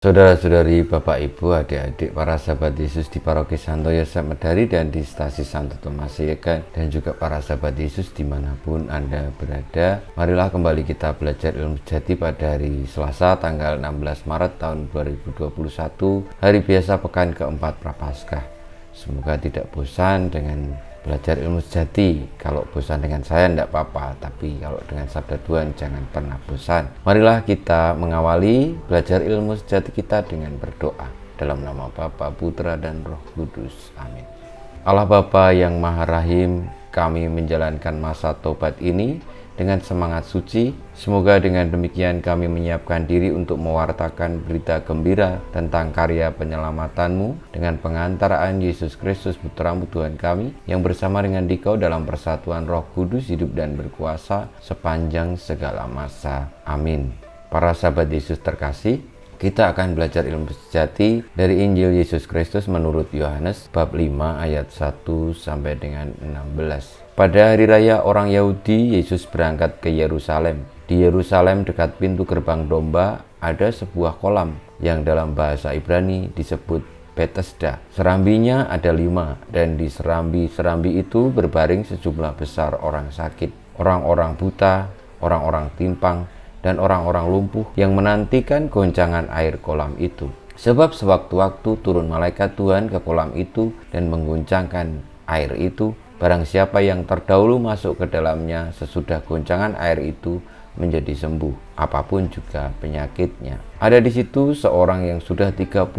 Saudara-saudari, Bapak, Ibu, adik-adik, para sahabat Yesus di Paroki Santo Yosef Medari dan di Stasi Santo Tomas Yegan, dan juga para sahabat Yesus dimanapun Anda berada. Marilah kembali kita belajar ilmu sejati pada hari Selasa tanggal 16 Maret tahun 2021, hari biasa pekan keempat Prapaskah. Semoga tidak bosan dengan belajar ilmu sejati. Kalau bosan dengan saya tidak apa-apa, tapi kalau dengan sabda Tuhan jangan pernah bosan. Marilah kita mengawali belajar ilmu sejati kita dengan berdoa. Dalam nama Bapa, Putra, dan Roh Kudus. Amin. Allah Bapa yang Maha Rahim, kami menjalankan masa tobat ini dengan semangat suci. Semoga dengan demikian kami menyiapkan diri untuk mewartakan berita gembira tentang karya penyelamatanmu dengan pengantaraan Yesus Kristus Putramu Tuhan kami, yang bersama dengan Dikau dalam persatuan Roh Kudus hidup dan berkuasa sepanjang segala masa. Amin. Para sahabat Yesus terkasih, kita akan belajar ilmu sejati dari Injil Yesus Kristus menurut Yohanes bab 5 ayat 1 sampai dengan 16. Pada hari raya orang Yahudi, Yesus berangkat ke Yerusalem. Di Yerusalem dekat pintu gerbang domba ada sebuah kolam yang dalam bahasa Ibrani disebut Betesda. Serambinya ada 5, dan di serambi-serambi itu berbaring sejumlah besar orang sakit, orang-orang buta, orang-orang timpang, dan orang-orang lumpuh yang menantikan goncangan air kolam itu. Sebab sewaktu-waktu turun malaikat Tuhan ke kolam itu dan menggoncangkan air itu. Barang siapa yang terdahulu masuk ke dalamnya sesudah goncangan air itu menjadi sembuh, apapun juga penyakitnya. Ada di situ seorang yang sudah 38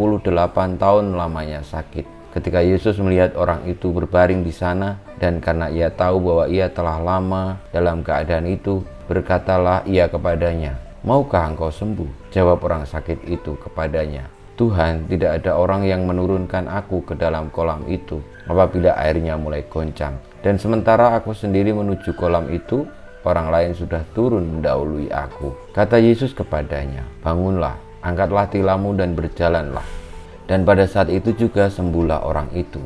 tahun lamanya sakit. Ketika Yesus melihat orang itu berbaring di sana, dan karena ia tahu bahwa ia telah lama dalam keadaan itu, berkatalah ia kepadanya, "Maukah engkau sembuh?" Jawab orang sakit itu kepadanya, "Tuhan, tidak ada orang yang menurunkan aku ke dalam kolam itu apabila airnya mulai goncang. Dan sementara aku sendiri menuju kolam itu, orang lain sudah turun mendahului aku." Kata Yesus kepadanya, "Bangunlah, angkatlah tilammu dan berjalanlah." Dan pada saat itu juga sembuhlah orang itu.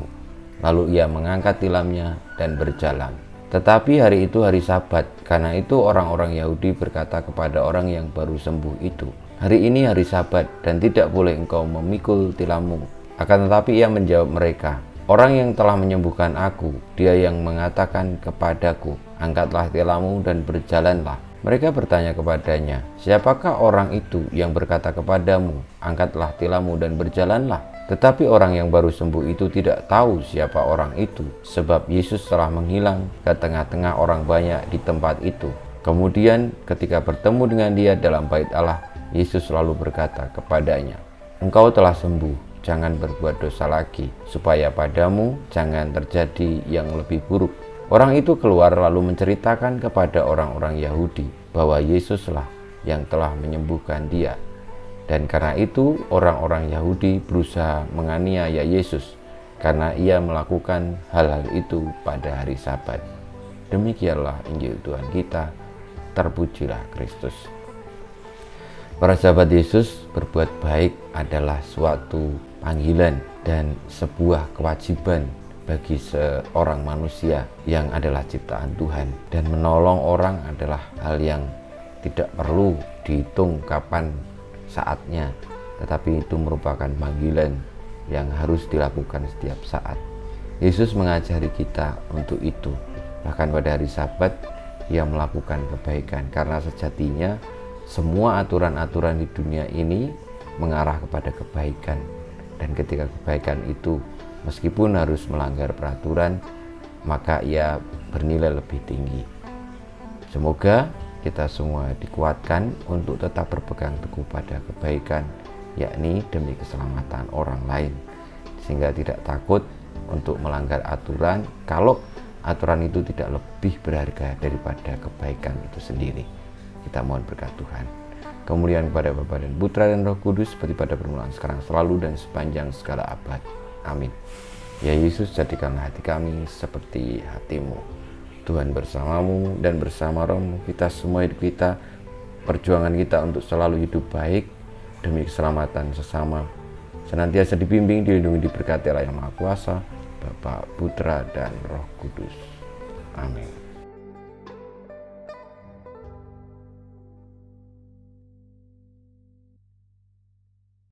Lalu ia mengangkat tilamnya dan berjalan. Tetapi hari itu hari Sabat, karena itu orang-orang Yahudi berkata kepada orang yang baru sembuh itu, "Hari ini hari Sabat dan tidak boleh engkau memikul tilammu." Akan tetapi ia menjawab mereka, "Orang yang telah menyembuhkan aku, dia yang mengatakan kepadaku, angkatlah tilammu dan berjalanlah." Mereka bertanya kepadanya, "Siapakah orang itu yang berkata kepadamu, angkatlah tilammu dan berjalanlah?" Tetapi orang yang baru sembuh itu tidak tahu siapa orang itu, sebab Yesus telah menghilang ke tengah-tengah orang banyak di tempat itu. Kemudian ketika bertemu dengan dia dalam bait Allah, Yesus selalu berkata kepadanya, "Engkau telah sembuh, jangan berbuat dosa lagi, supaya padamu jangan terjadi yang lebih buruk." Orang itu keluar lalu menceritakan kepada orang-orang Yahudi bahwa Yesuslah yang telah menyembuhkan dia. Dan karena itu orang-orang Yahudi berusaha menganiaya Yesus karena ia melakukan hal-hal itu pada hari Sabat. Demikianlah Injil Tuhan kita. Terpujilah Kristus. Para sahabat Yesus, berbuat baik adalah suatu panggilan dan sebuah kewajiban bagi seorang manusia yang adalah ciptaan Tuhan. Dan menolong orang adalah hal yang tidak perlu dihitung kapan saatnya, tetapi itu merupakan panggilan yang harus dilakukan setiap saat. Yesus mengajari kita untuk itu. Bahkan pada hari Sabat ia melakukan kebaikan, karena sejatinya semua aturan-aturan di dunia ini mengarah kepada kebaikan. Dan ketika kebaikan itu meskipun harus melanggar peraturan, maka ia bernilai lebih tinggi. Semoga kita semua dikuatkan untuk tetap berpegang teguh pada kebaikan, yakni demi keselamatan orang lain, sehingga tidak takut untuk melanggar aturan kalau aturan itu tidak lebih berharga daripada kebaikan itu sendiri. Kita mohon berkat Tuhan. Kemuliaan kepada Bapa dan Putra dan Roh Kudus, seperti pada permulaan, sekarang, selalu, dan sepanjang segala abad. Amin. Ya Yesus, jadikanlah hati kami seperti hati-Mu. Tuhan bersamamu dan bersama rohmu. Kita semua hidup kita, perjuangan kita untuk selalu hidup baik demi keselamatan sesama, senantiasa dibimbing, dilindungi, diberkati Allah yang Maha Kuasa, Bapa, Putra, dan Roh Kudus. Amin.